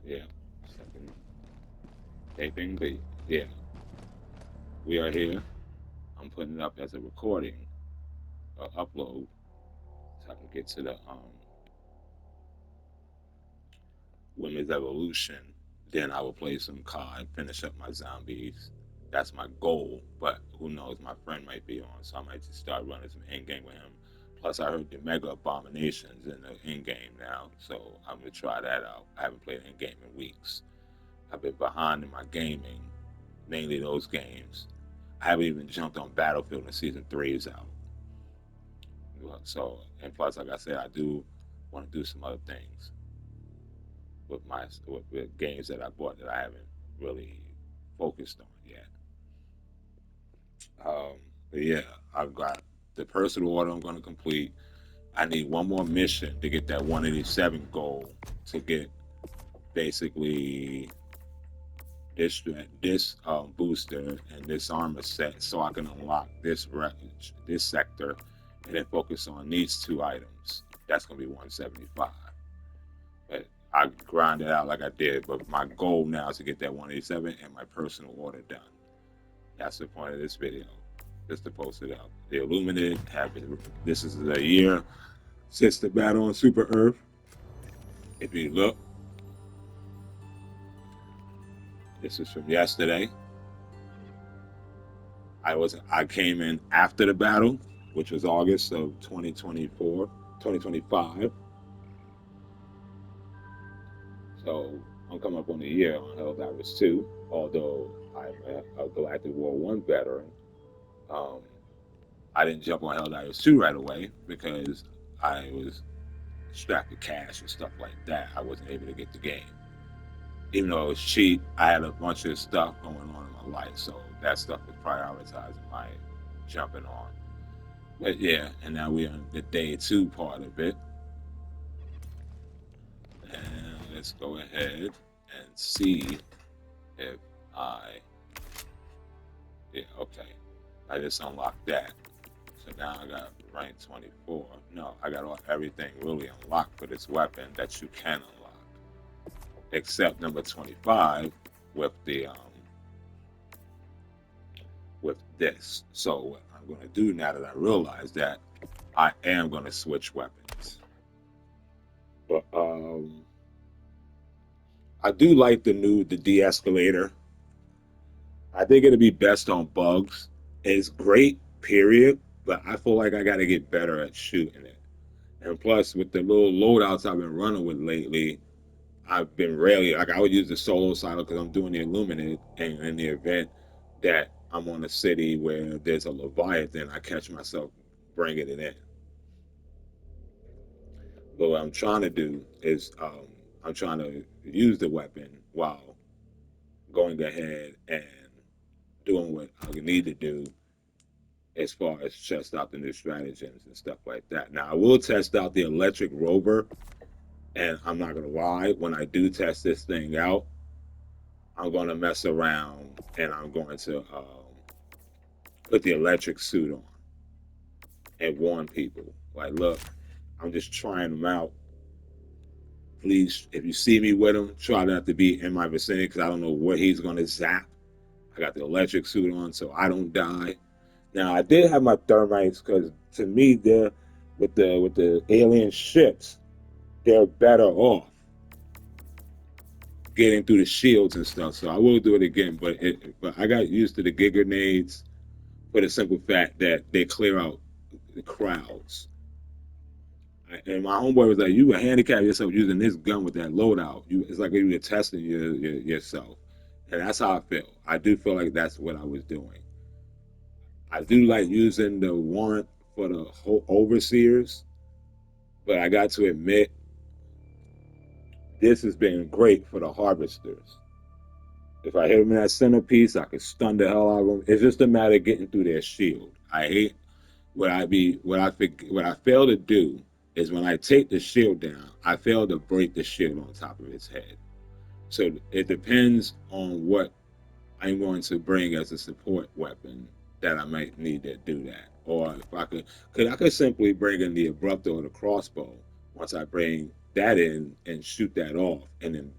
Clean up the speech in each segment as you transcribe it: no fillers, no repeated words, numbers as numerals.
Yeah, second taping, but yeah, we are here. I'm putting it up as a recording, upload, so I can get to the Women's Evolution. Then I will play some COD, finish up my zombies. That's my goal, but who knows? My friend might be on, so I might just start running some in game with him. Plus, I heard the Mega Abominations in the in game now, so I'm gonna try that out. I haven't played in game in weeks. I've been behind in my gaming, mainly those games. I haven't even jumped on Battlefield and Season 3 is out. So, and plus, like I said, I do want to do some other things with with games that I bought that I haven't really focused on yet. Um, but yeah, I've got the personal order I'm going to complete. I need one more mission to get that 187 goal to get basically this booster and this armor set, so I can unlock this sector, and then focus on these two items. That's gonna be 175. But I grind it out like I did. But my goal now is to get that 187 and my personal order done. That's the point of this video. Just to post it out. The Illuminated have been. This is the year since the battle on Super Earth. If you look, this is from yesterday. I came in after the battle, which was August of 2024, 2025. So I'm coming up on a year on Helldivers 2, although I'm a Galactic War 1 veteran. Um, I didn't jump on Helldivers 2 right away because I was strapped with cash and stuff like that. I wasn't able to get the game. Even though it was cheap, I had a bunch of stuff going on in my life, so that stuff was prioritizing my jumping on. But yeah, and now we're on the day two part of it. And let's go ahead and see if I, yeah, okay. I just unlocked that. So now I got rank 24. No, I got everything really unlocked for this weapon that you can unlock. Except number 25 with the with this. So what I'm going to do now that I realize that, I am going to switch weapons. But I do like the de-escalator. I think it'll be best on bugs. It's great, period. But I feel like I got to get better at shooting it. And plus, with the little loadouts I've been running with lately, I've been rarely like I would use the solo silo because I'm doing the Illuminated, and in the event that I'm on a city where there's a Leviathan, I catch myself bringing it in. But what I'm trying to do is I'm trying to use the weapon while going ahead and doing what I need to do as far as test out the new stratagems and stuff like that. Now I will test out the electric rover, and I'm not gonna lie, when I do test this thing out, I'm gonna mess around and I'm going to put the electric suit on and warn people. Like, look, I'm just trying them out. Please, if you see me with him, try not to be in my vicinity because I don't know what he's gonna zap. I got the electric suit on so I don't die. Now I did have my thermites because to me they're with the alien ships, they're better off getting through the shields and stuff. So I will do it again, but I got used to the gig grenades for the simple fact that they clear out the crowds. And my homeboy was like, "You would handicap yourself using this gun with that loadout. It's like you were testing yourself." And that's how I feel. I do feel like that's what I was doing. I do like using the warrant for the whole overseers, but I got to admit, this has been great for the harvesters. If I hit them in that centerpiece, I can stun the hell out of them. It's just a matter of getting through their shield. I hate what I fail to do is when I take the shield down, I fail to break the shield on top of its head. So it depends on what I'm going to bring as a support weapon that I might need to do that. Or if I could simply bring in the abrupto or the crossbow once I bring that in and shoot that off, and then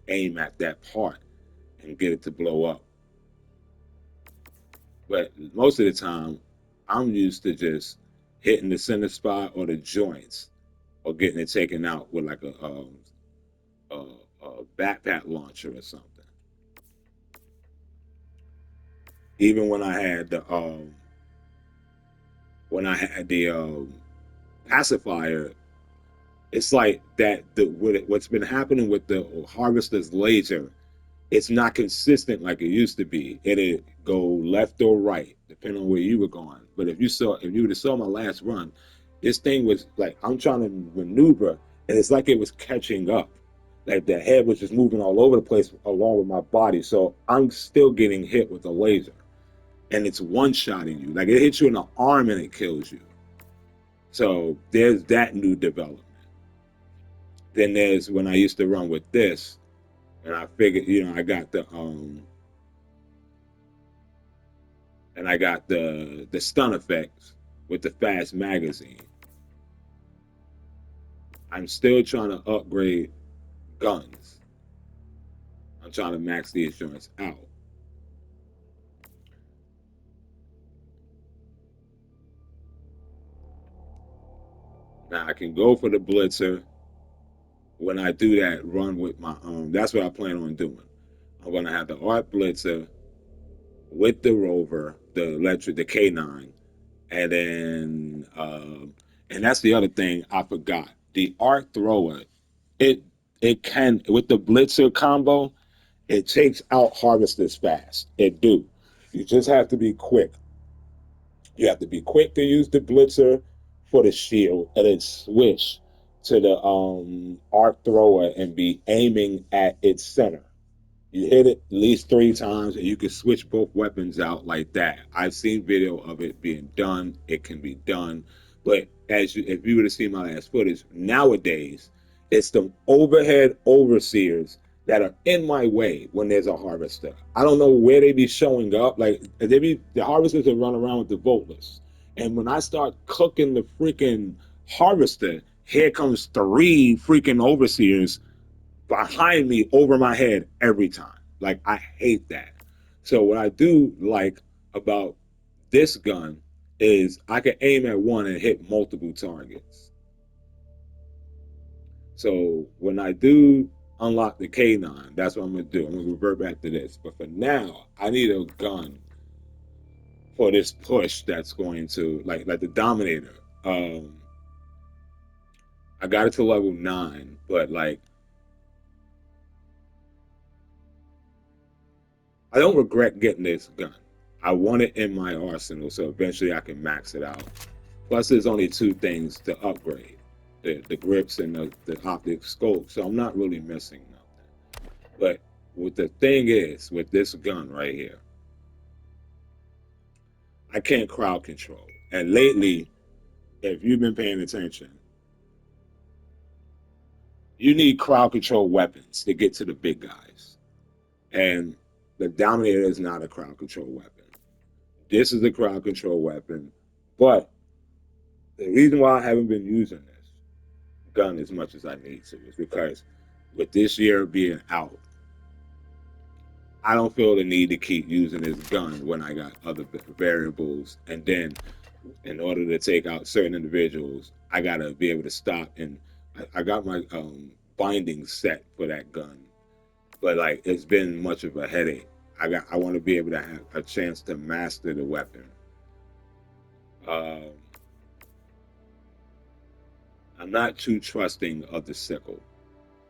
aim at that part and get it to blow up. But most of the time, I'm used to just hitting the center spot or the joints or getting it taken out with like a, a backpack launcher or something. Even when I had the pacifier, it's like that. What's been happening with the harvester's laser, it's not consistent like it used to be. It'd go left or right depending on where you were going. But if you would have saw my last run, this thing was like I'm trying to maneuver, and it's like it was catching up. Like the head was just moving all over the place along with my body. So I'm still getting hit with a laser, and it's one shotting you. Like it hits you in the arm and it kills you. So there's that new development. Then there's when I used to run with this, and I figured, I got the stun effects with the fast magazine. I'm still trying to upgrade guns. I'm trying to max these joints out. Now I can go for the blitzer when I do that run with my that's what I plan on doing. I'm gonna have the art blitzer with the rover, the K9, and then and that's the other thing I forgot. The art thrower, it it can with the blitzer combo, it takes out harvesters fast. It do. You just have to be quick. You have to be quick to use the blitzer for the shield, and then switch to the arc thrower and be aiming at its center. You hit it at least 3 times, and you can switch both weapons out like that. I've seen video of it being done. It can be done, but if you would have seen my last footage, nowadays it's the overhead overseers that are in my way when there's a harvester. I don't know where they be showing up. Like the harvesters that run around with the voltless, and when I start cooking the freaking harvester, here comes 3 freaking overseers behind me over my head every time. Like I hate that. So what I do like about this gun is I can aim at one and hit multiple targets. So when I do unlock the K9, that's what I'm gonna do. I'm gonna revert back to this. But for now, I need a gun for this push that's going to like the Dominator. Um, I got it to level 9, but like I don't regret getting this gun. I want it in my arsenal so eventually I can max it out. Plus, there's only 2 things to upgrade: the grips and the optic scope. So I'm not really missing nothing. But what the thing is with this gun right here, I can't crowd control. And lately, if you've been paying attention, you need crowd control weapons to get to the big guys. And the Dominator is not a crowd control weapon. This is a crowd control weapon, but the reason why I haven't been using this gun as much as I need to is because with this year being out, I don't feel the need to keep using this gun when I got other variables. And then, in order to take out certain individuals, I gotta be able to stop. And I got my binding set for that gun, but like it's been much of a headache. I want to be able to have a chance to master the weapon. Um, I'm not too trusting of the sickle.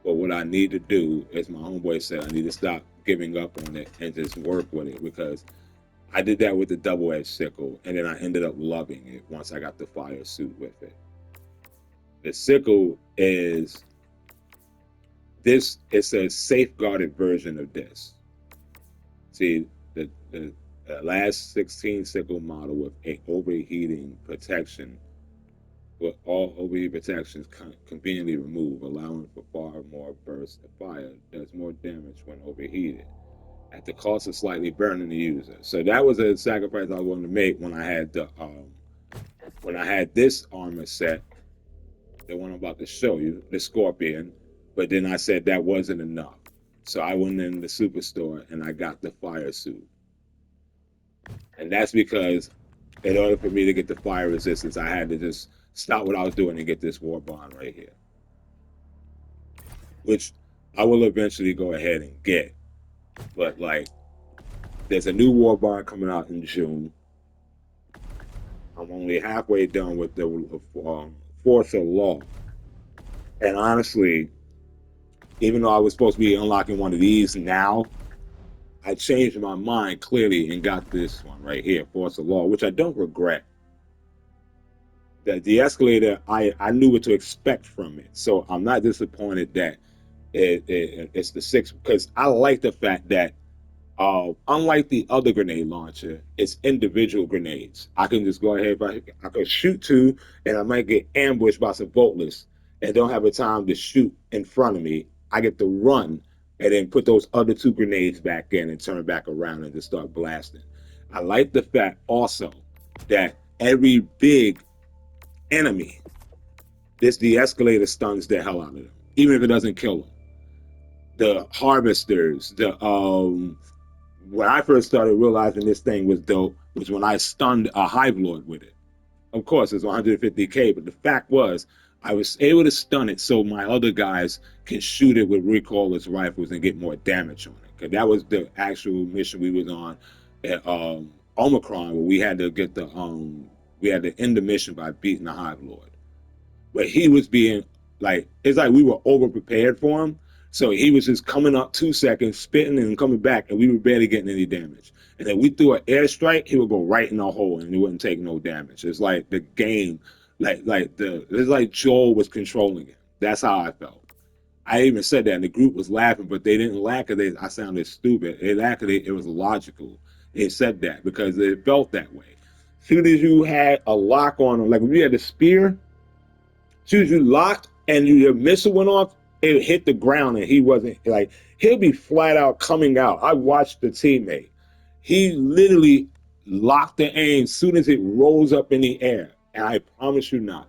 But what I need to do, as my homeboy said, I need to stop giving up on it and just work with it because I did that with the double-edged sickle, and then I ended up loving it once I got the fire suit with it. The sickle is this; it's a safeguarded version of this. See, the last 16 sickle model with a overheating protection, with all overheat protections conveniently removed, allowing for far more bursts of fire, does more damage when overheated, at the cost of slightly burning the user. So that was a sacrifice I was willing to make when I had this armor set, the one I'm about to show you, the Scorpion. But then I said that wasn't enough. So I went in the superstore and I got the fire suit. And that's because in order for me to get the fire resistance, I had to just stop what I was doing and get this war bond right here, which I will eventually go ahead and get. But like, there's a new war bond coming out in June. I'm only halfway done with the Force of Law. And honestly, even though I was supposed to be unlocking one of these now, I changed my mind clearly and got this one right here, Force of Law, which I don't regret. The escalator, I knew what to expect from it. So I'm not disappointed that it's the six, because I like the fact that unlike the other grenade launcher, it's individual grenades. I can just go ahead, I could shoot two, and I might get ambushed by some boltless and don't have a time to shoot in front of me. I get to run and then put those other two grenades back in and turn back around and just start blasting. I like the fact also that every big enemy, this de-escalator stuns the hell out of them, even if it doesn't kill them. The harvesters, the when I first started realizing this thing was dope was when I stunned a Hive Lord with it. Of course, it's 150k, but the fact was I was able to stun it so my other guys can shoot it with recoilless rifles and get more damage on it. Because that was the actual mission we was on at Omicron, where we had to get the we had to end the mission by beating the Hive Lord. But he was being like, it's like we were over prepared for him. So he was just coming up 2 seconds, spitting and coming back, and we were barely getting any damage. And then we threw an airstrike, he would go right in our hole and he wouldn't take no damage. It's like the game, it's like Joel was controlling it. That's how I felt. I even said that, and the group was laughing, but they didn't laugh because I sounded stupid. They laughed because it was logical. They said that because it felt that way. As soon as you had a lock on them, like when you had the spear, as soon as you locked and your missile went off, it hit the ground and he wasn't like, he'll be flat out coming out. I watched the teammate. He literally locked the aim as soon as it rose up in the air. And I promise you not.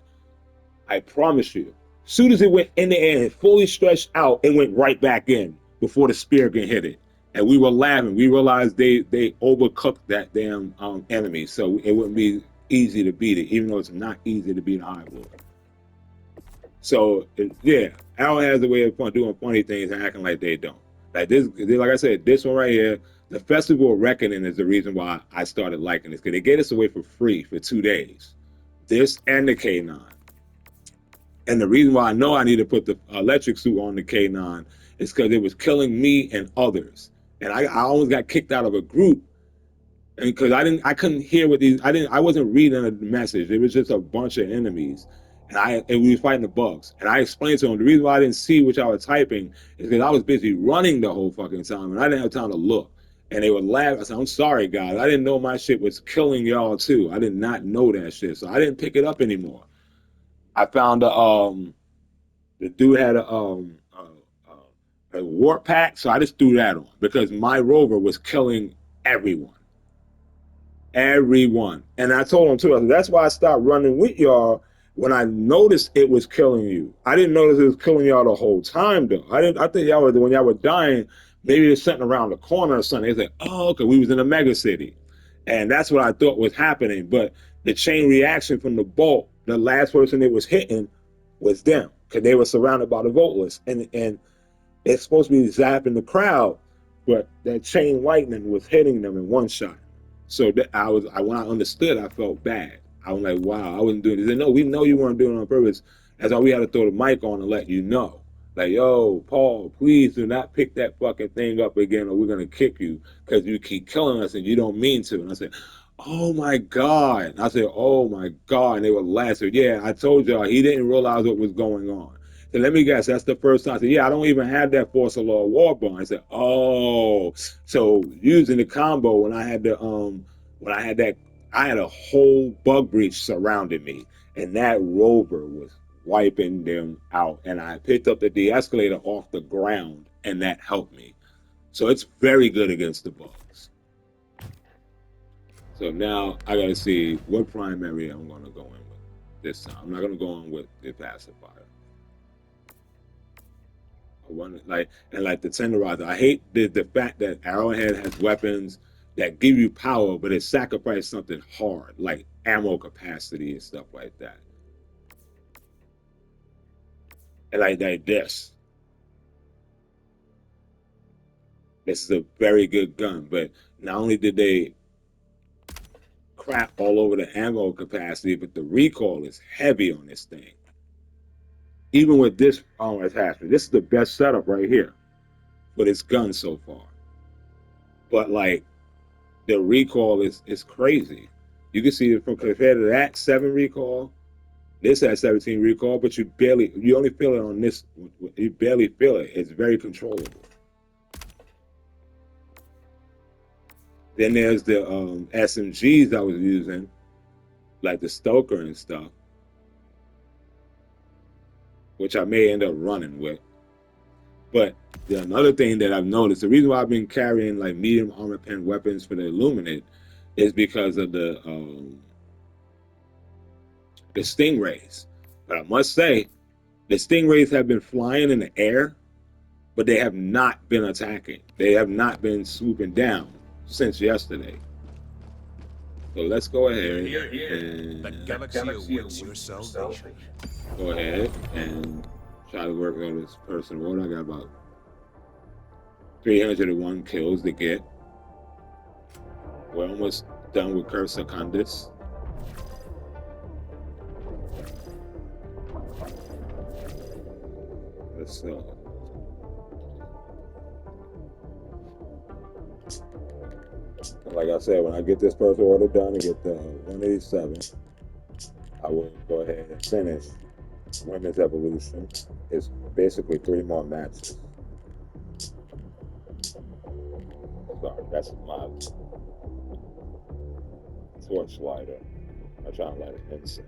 I promise you. As soon as it went in the air and fully stretched out, it went right back in before the spear can hit it. And we were laughing. We realized they overcooked that damn enemy, so it wouldn't be easy to beat it, even though it's not easy to beat a Hive Lord. So yeah, Al has a way of doing funny things and acting like they don't. Like this, like I said, this one right here, the Festival of Reckoning is the reason why I started liking this, because they gave us away for free for 2 days. This and the K9. And the reason why I know I need to put the electric suit on the K9 is because it was killing me and others. And I almost got kicked out of a group, and because I couldn't hear what I wasn't reading the message. It was just a bunch of enemies, and we were fighting the bugs. And I explained to them the reason why I didn't see what y'all were typing is because I was busy running the whole fucking time, and I didn't have time to look. And they would laugh. I said, "I'm sorry, guys. I didn't know my shit was killing y'all too. I did not know that shit, so I didn't pick it up anymore." I found the dude had a warp pack, so I just threw that on because my rover was killing everyone. Everyone. And I told him too, I said, that's why I stopped running with y'all when I noticed it was killing you. I didn't notice it was killing y'all the whole time though. I think y'all were, when y'all were dying, maybe there's something around the corner or something. They said, oh, okay, we was in a mega city. And that's what I thought was happening. But the chain reaction from the bolt, the last person it was hitting was them, because they were surrounded by the voltless. And it's supposed to be zapping the crowd, but that chain lightning was hitting them in one shot. So that when I understood, I felt bad. I was like, wow, I wasn't doing this. They said, no, we know you weren't doing it on purpose. That's why we had to throw the mic on and let you know. Like, yo, Paul, please do not pick that fucking thing up again or we're going to kick you because you keep killing us and you don't mean to. And I said, oh my God. And I said, oh my God. And they were laughing. Yeah, I told y'all, he didn't realize what was going on. So let me guess, that's the first time. I said, yeah, I don't even have that Force of Law warbond. I said, oh, so using the combo when I had that, I had a whole bug breach surrounding me, and that rover was wiping them out. And I picked up the de-escalator off the ground, and that helped me. So it's very good against the bugs. So now I gotta see what primary I'm gonna go in with this time. I'm not gonna go in with the pacifier. One like and like the tenderizer. I hate the fact that Arrowhead has weapons that give you power, but it sacrifices something hard, like ammo capacity and stuff like that. And like this is a very good gun, but not only did they crap all over the ammo capacity, but the recoil is heavy on this thing. Even with this attachment, this is the best setup right here for this gun so far. But like the recoil is crazy. You can see it from compared to that 7 recoil. This has 17 recoil, but you only feel it on this. You barely feel it. It's very controllable. Then there's the SMGs I was using, like the Stoker and stuff, which I may end up running with. But another thing that I've noticed, the reason why I've been carrying like medium armor pen weapons for the Illuminate is because of the Stingrays. But I must say, the Stingrays have been flying in the air, but they have not been attacking. They have not been swooping down since yesterday. So let's go ahead and the galaxy awaits your salvation. go ahead and try to work on this person. What I got about 301 kills to get. We're almost done with Curse Secundus. Let's like I said, when I get this first order done and get the 187, I will go ahead and finish Women's Evolution. It's basically 3 more matches. Sorry, that's my torch lighter. I'm trying to light it inside.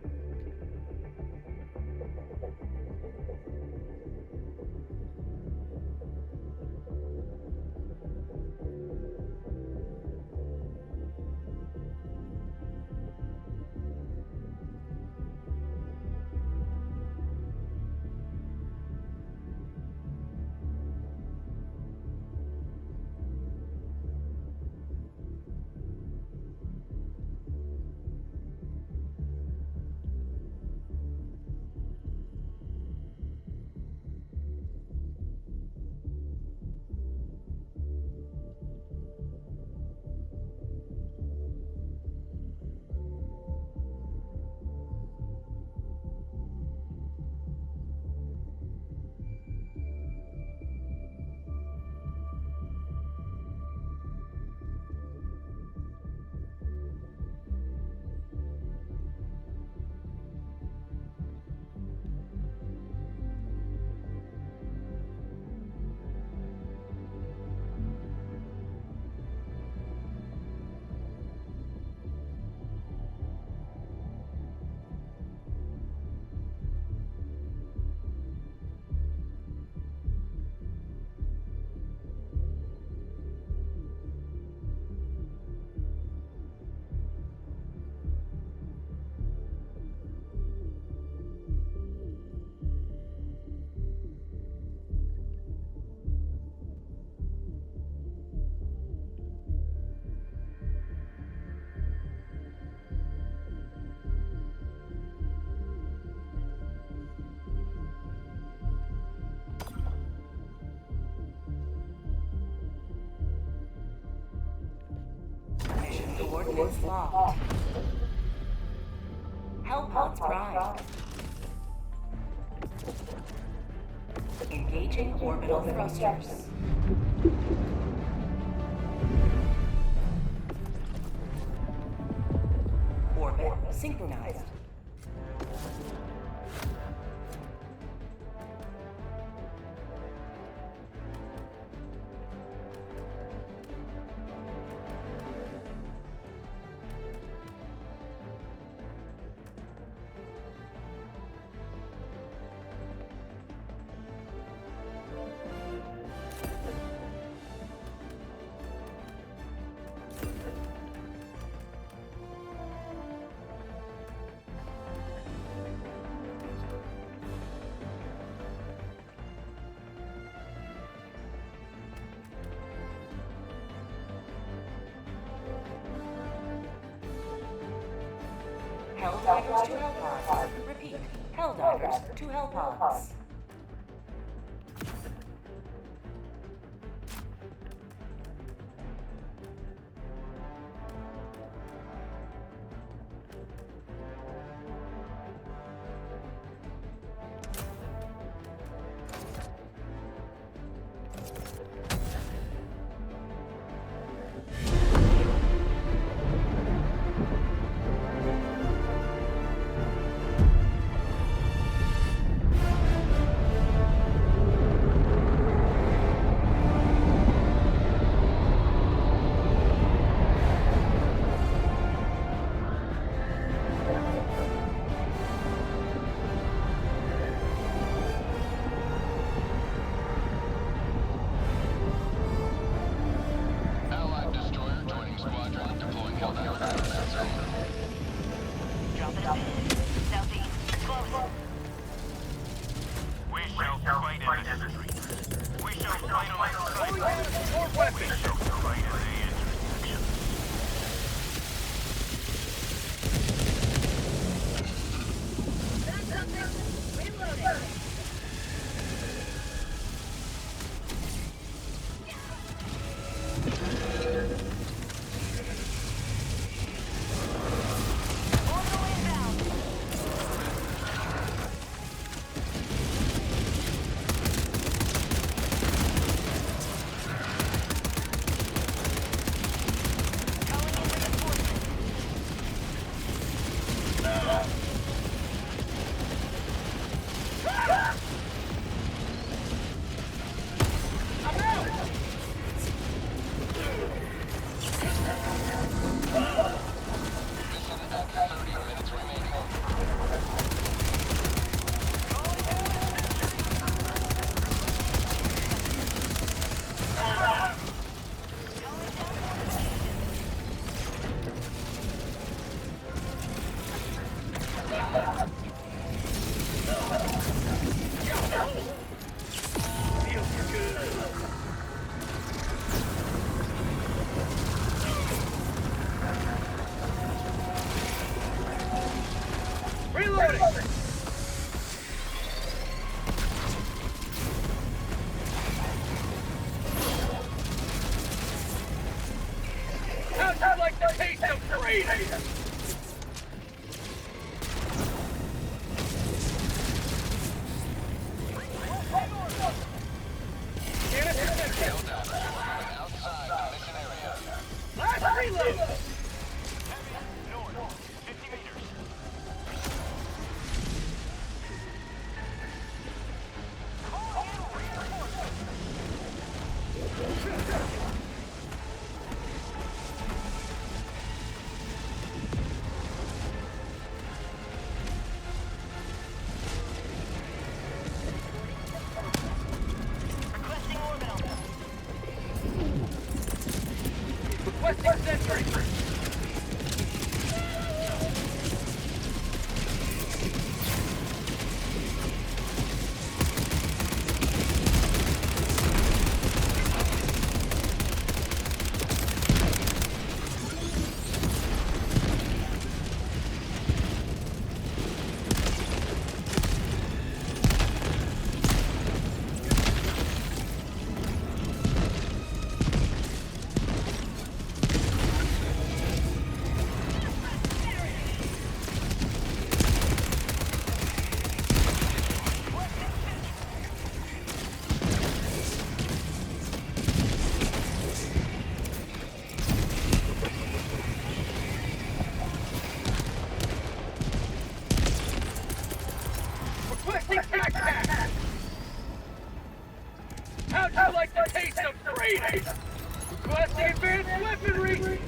Mission coordinates locked. Hellpods prime. Engaging orbital thrusters. Orbit synchronized. Helldivers to Hellpods. Repeat. Helldivers to Hellpods. Allied destroyer joining squadron, deploying Helldivers. Drop it. Southeast. Close. We shall fight in the street. We shall fight on the side. More weapons. We shall fight in the intersection. Reloading. Orbital inbound. Calling in reinforcements. I'm out. Mission at 30 minutes remaining. Reloading. How'd you like the taste of freedom? Outside the mission area. Last reload. North, 50 meters. Requesting orbital. Requesting sentry. Requesting backpack. How'd you like the taste of freedom? Requesting advanced weaponry.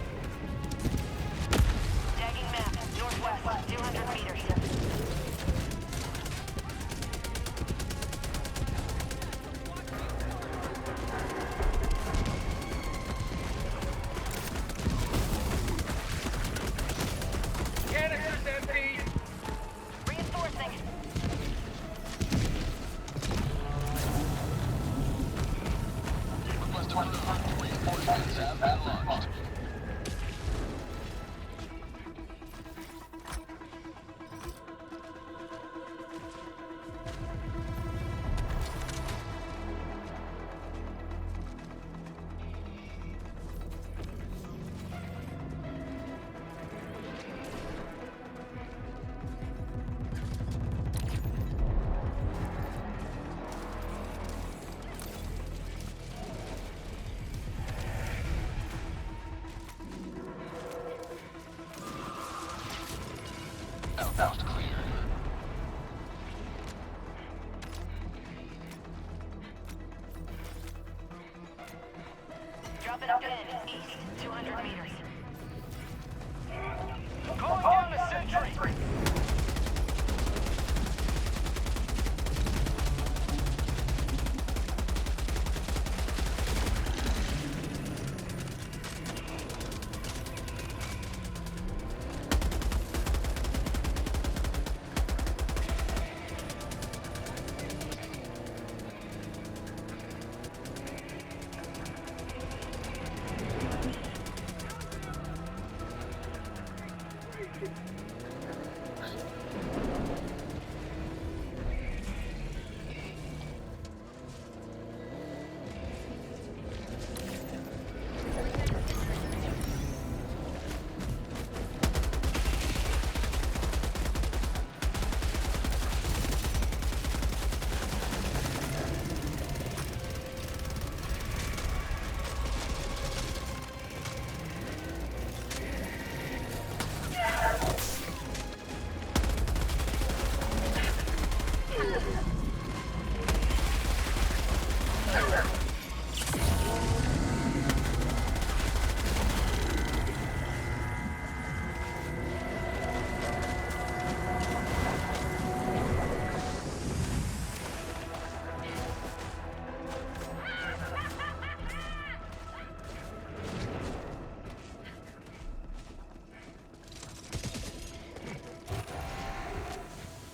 Tagging map. Northwest. 200 meters. Canisters empty. Reinforcing. Request 20. Reinforcements have been launched. ahead, east, 200 meters. Calling down a sentry.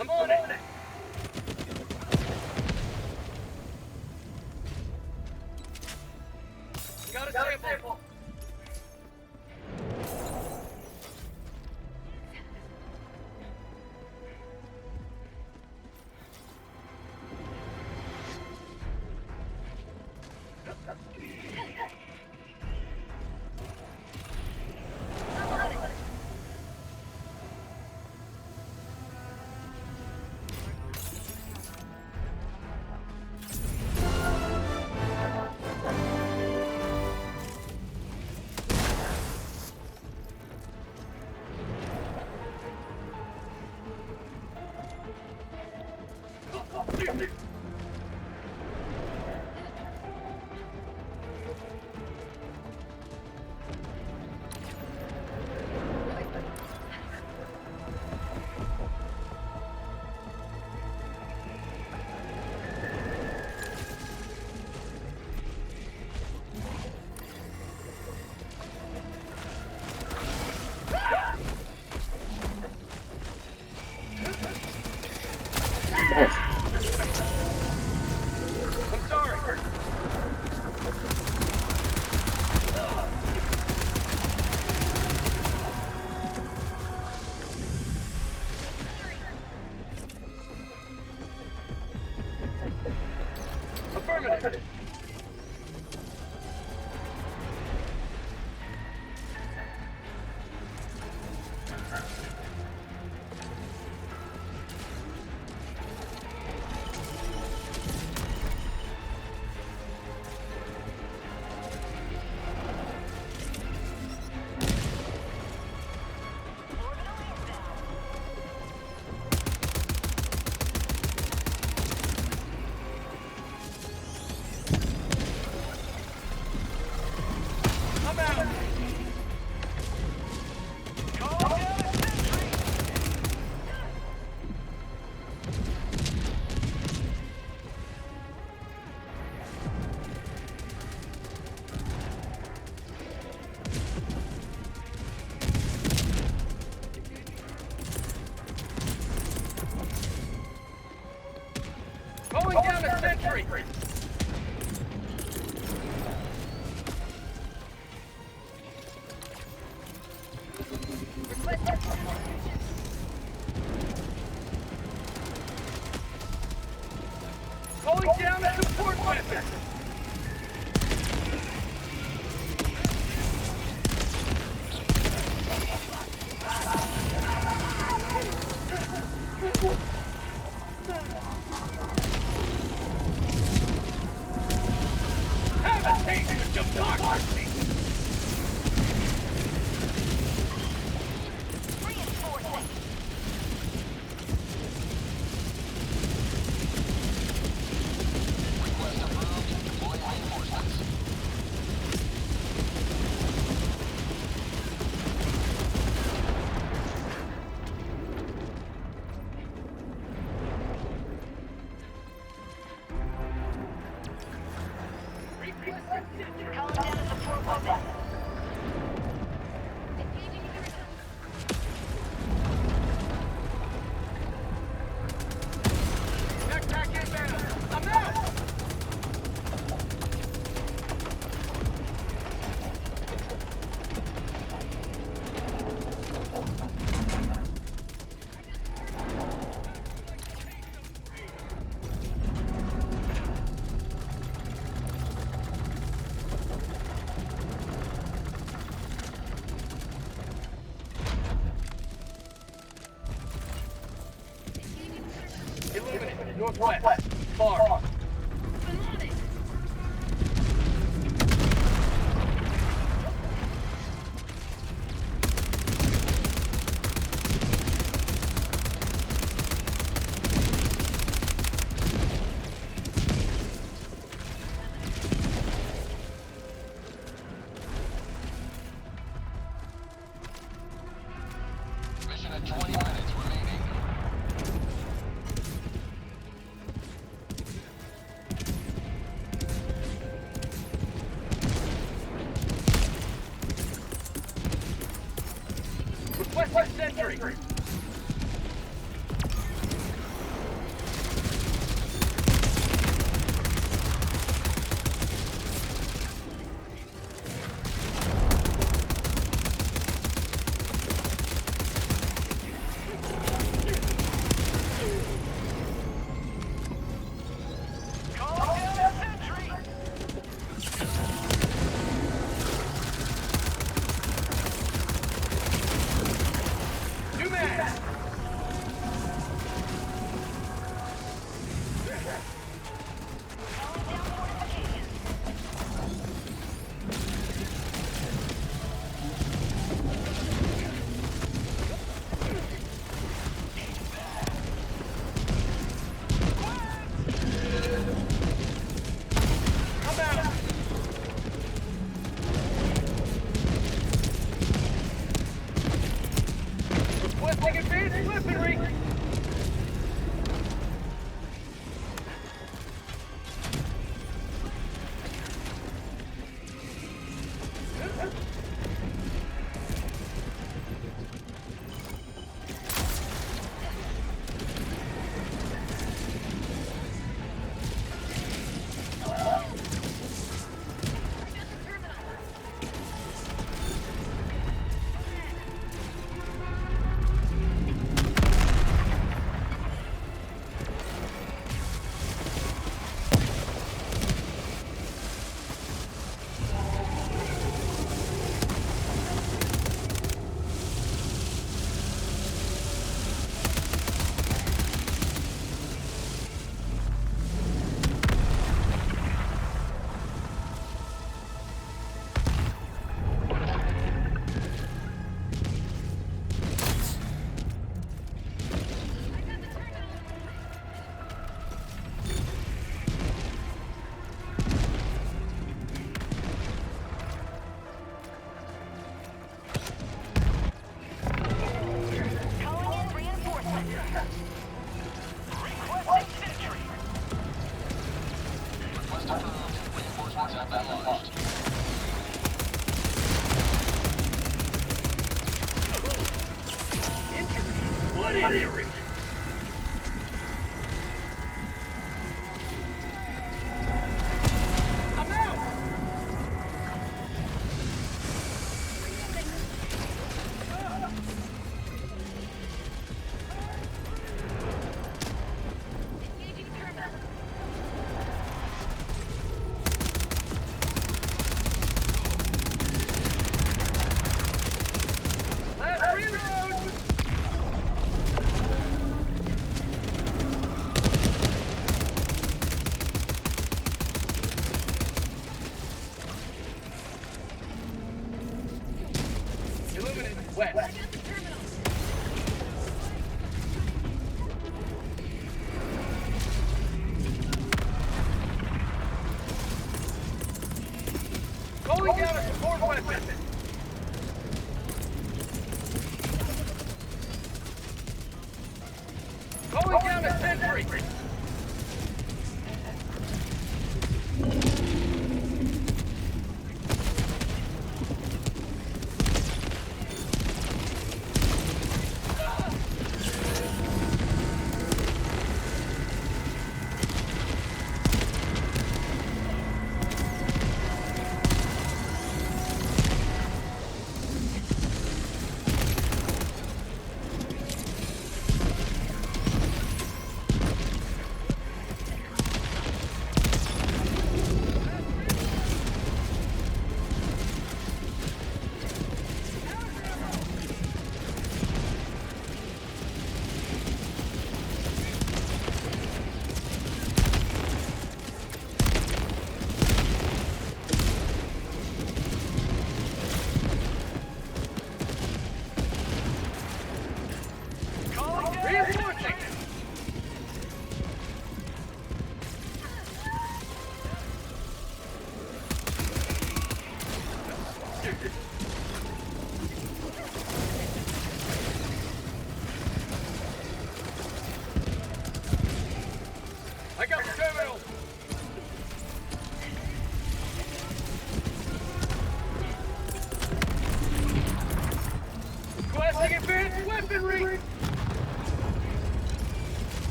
I'm on it. Got a sample. I'm sorry. Affirmative. I'm out. Call down a sentry. Calling down a sentry. Calling down a support weapon. Have a taste of democracy. Reinforcing. Calling down a support weapon. Backpack inbound. I'm out. Illuminate. Northwest. Far. Mission at 20 minutes remaining. Request sentry. Calling down a sentry. New man. Calling down fortifications. I'm out. Requesting advanced weaponry. Calling in reinforcements. Requesting sentry. Request approved. Reinforcements have been launched. What injury? I'm out. Last reload. Illuminate. West. Calling down a support weapon. Calling down a sentry.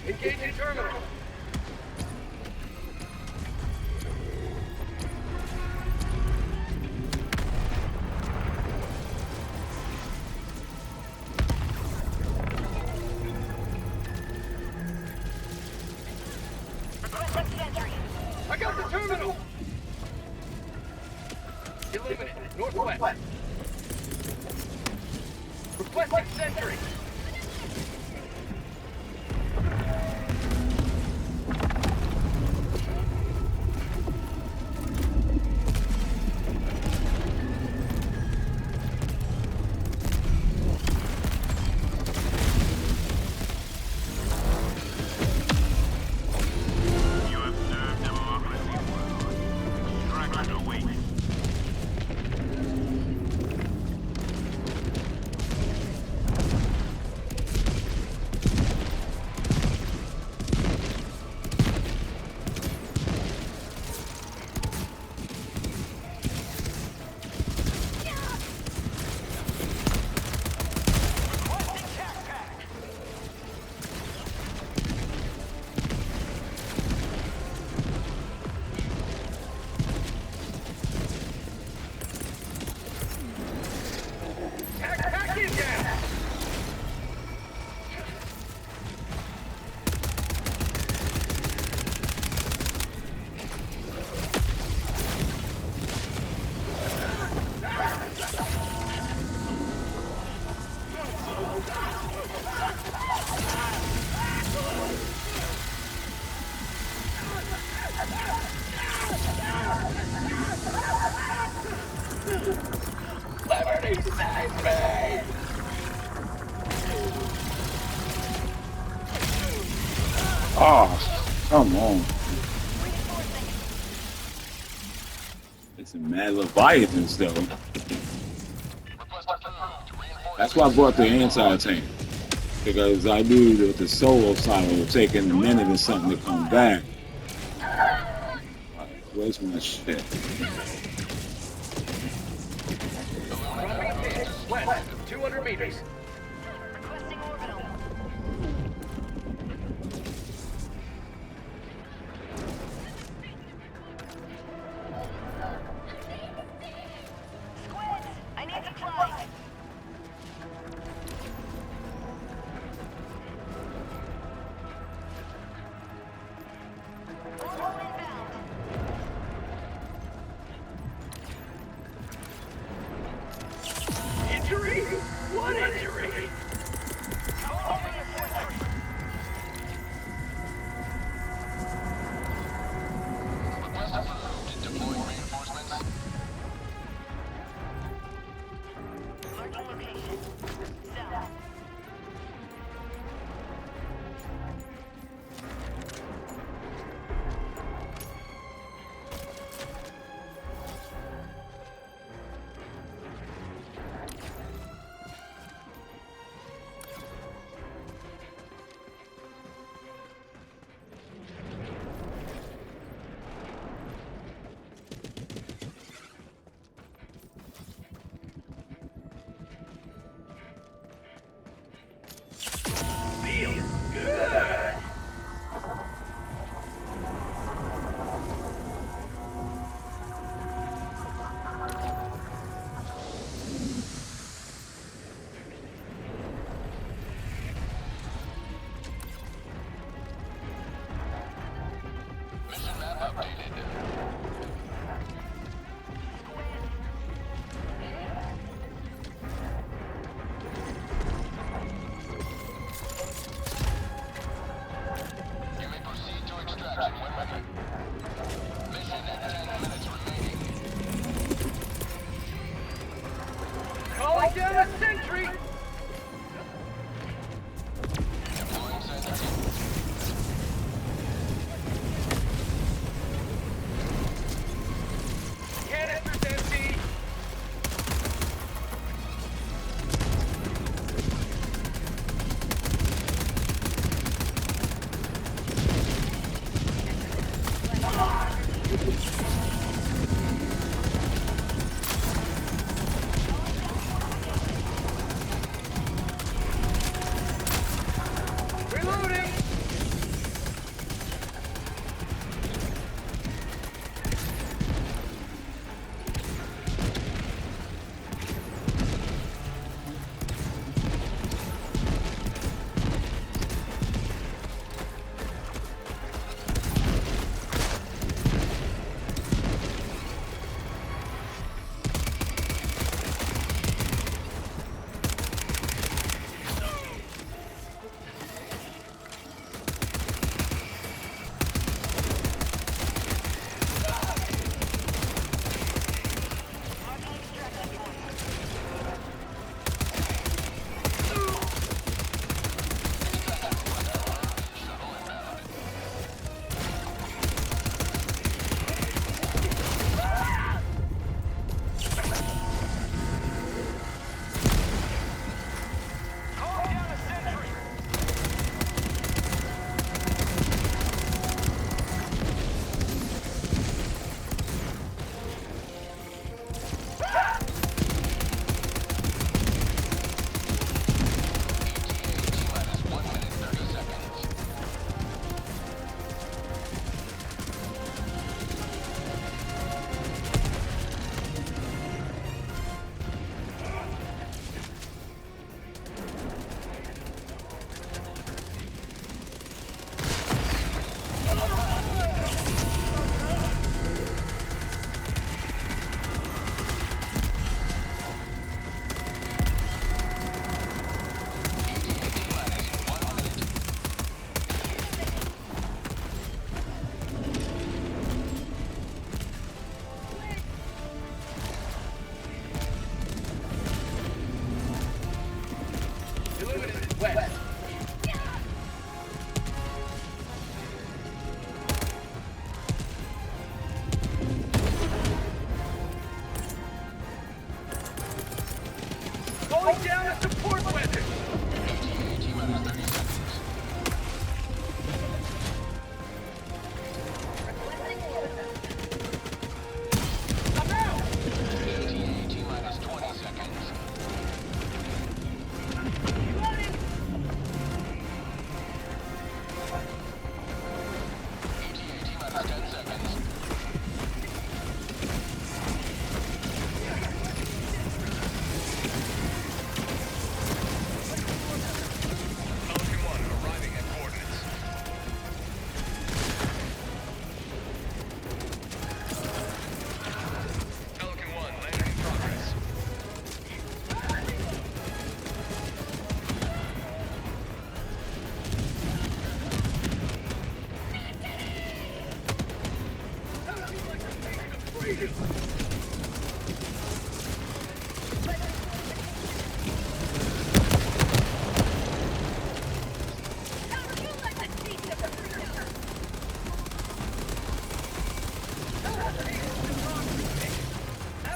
Engaging terminal. Requesting sentry. I got the terminal. Eliminate. Northwest. Requesting sentry. You have served democracy well. Stragglers await. Pack it down. Liberty save me! Oh, come on. It's a mad Leviathans, though. Request approved. That's why I brought the anti-tank. Because I knew that the solo side would take a minute or something to come back. Alright, where's my shit? West, 200 meters. Requesting orbital. Squids, I need supplies. Orbital inbound. Injury? What injury? Request approved. Deploying reinforcements. Marking location. South. Feels good. Mission map updated.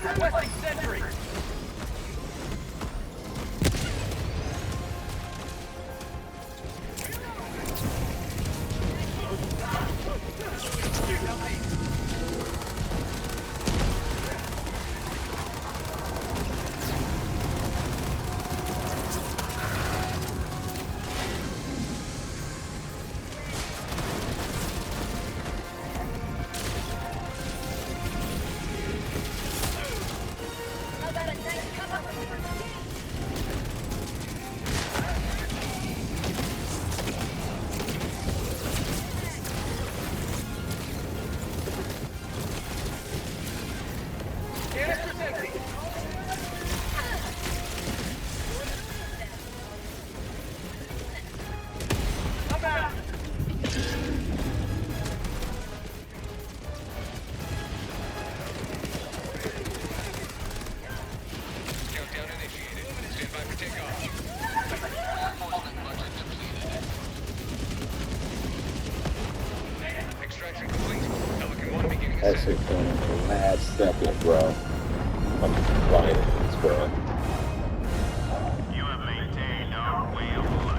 Requesting sentry. Canister's empty. I'm out. Countdown initiated. Stand by for takeoff. Reinforcement budget depleted. Extraction complete. Pelican 1 beginning That ascent. shit coming in the last second, bro. I'm flying this, bro. You have maintained our way of life.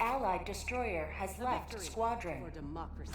Allied destroyer has left squadron. For democracy.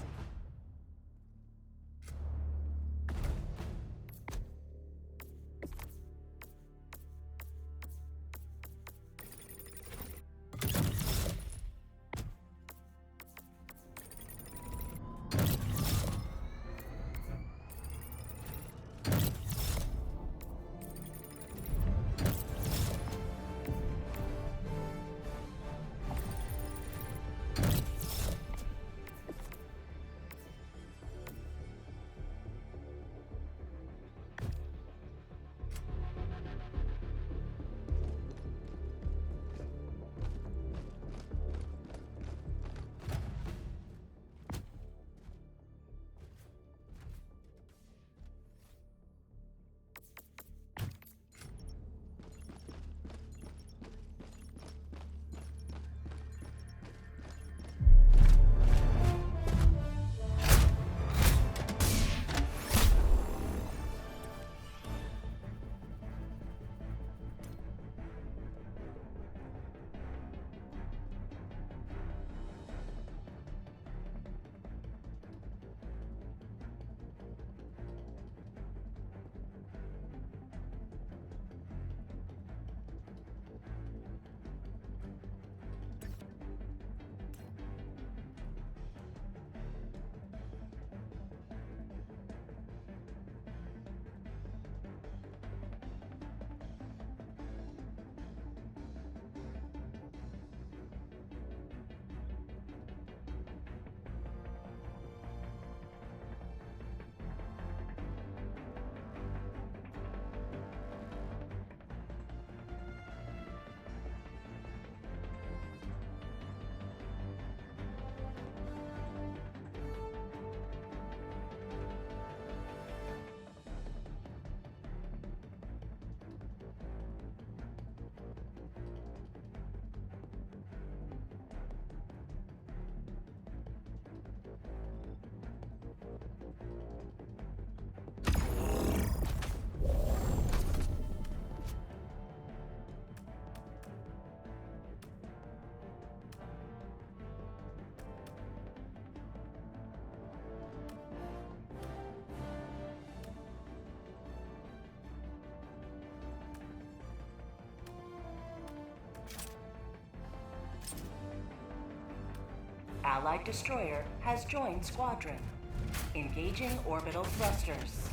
Allied destroyer has joined squadron. Engaging orbital thrusters.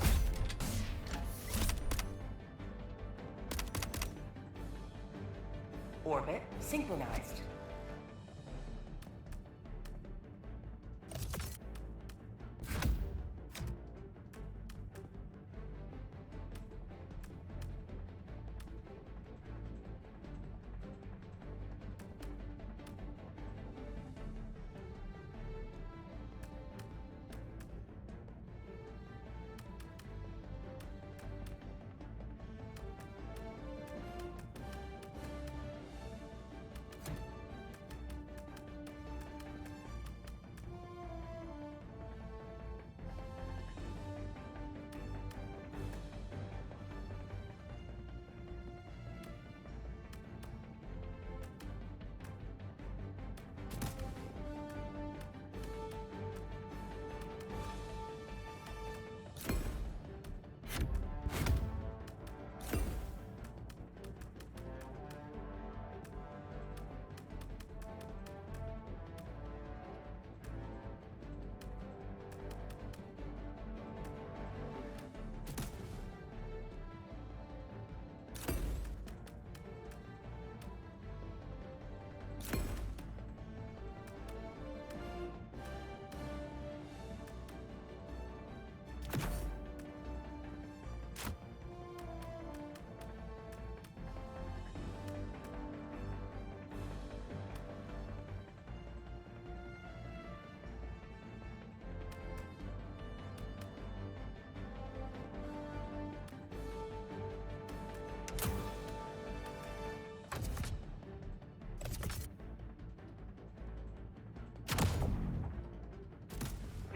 Orbit synchronized.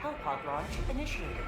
Hellpod launch initiated.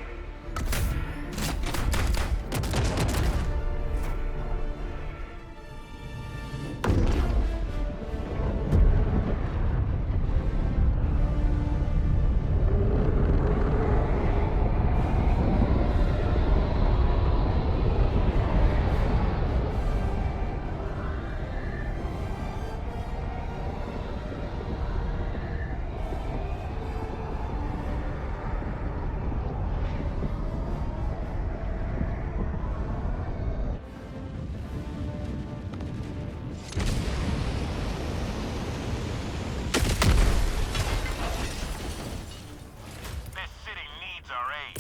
This city needs our aid.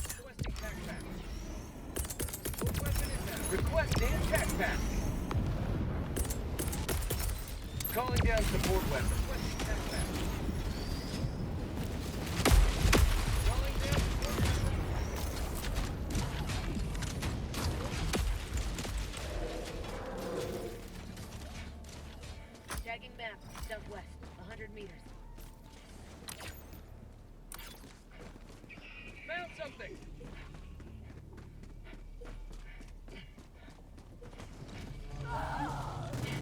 Requesting attack pack. Calling down support weapon. Requesting attack pack.